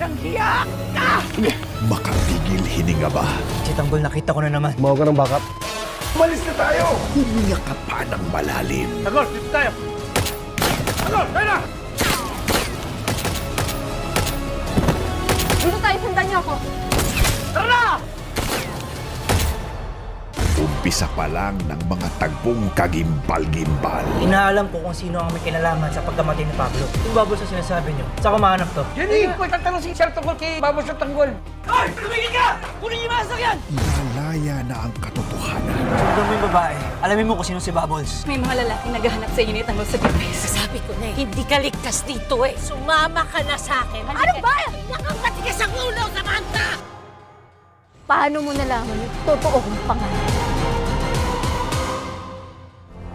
Walang hiya ka! Makapigil hininga ba? Si Tanggol, nakita ko na naman. Tumawa ka ng backup. Malis na tayo! Huminga ka pa ng malalim. Tanggol, dito tayo! Tanggol, tayo na! Dito tayo, sundan niyo ako. Tara na! Umpisa pa lang ng mga tagpong kagimbal-gimbal. Inaalam ko kung sino ang may kinalaman sa pagkamatay ni Pablo. Yung Bubbles na sinasabi niyo, saan ko mahanap to? Jenny! May tatanong si Sir tungkol kay Babos at Tanggol. Ay! Tumigil ka! Kunin niyo yung masakyan! Ilalaya na ang katotohanan. Sundan mo yung babae. Alamin mo kung sino si Bubbles. May mga lalaking naghahanap sa inyo ni Tanggol sa Bibis. Sabi ko na eh, hindi ka ligtas dito eh. Sumama ka na sa akin. Ano ba? Nakangatigas ang ulo, Samantha! Paano mo nalaman yung totoo kong pangalan?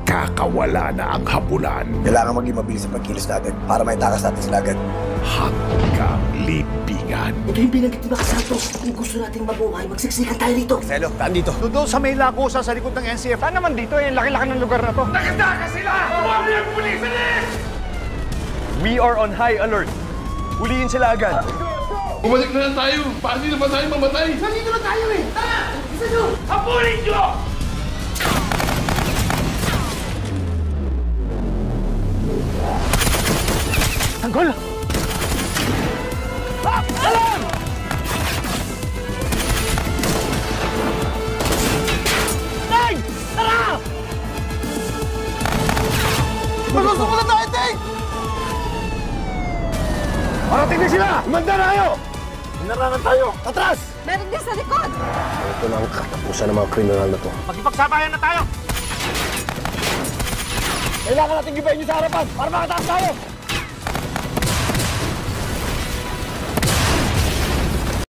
Kakawala na ang habulan Kailangan maging mabilis sa pagkilos natin para may takas natin sila agad. hanggang libingan. Ito yung binagit ni Max Santos. Kung gusto nating mabuhay, magsiksikan tayo dito. Selo, saan dito? Doon sa may lakusa sa likod ng NCF. Saan naman dito? Yung laki-laki ng lugar na to. Nakataka sila! Tumami ang pulis! We are on high alert. Huliin sila agad. Bumalik na lang tayo. Paano na ba tayo mamatay? Nandito na tayo eh. Tara! Isa nyo! Habulin nyo! Tanggol! Alam! Teng! Tara! Magusto mo na tayo, Teng! Parating na sila! Manda na kayo! Inarangan tayo! Atras! Meron din sa likod! Ito na ang katapusan ng mga kriminal na to. Magpagsabayan na tayo! Kailangan natin gibayin nyo sa harapan para makataas tayo!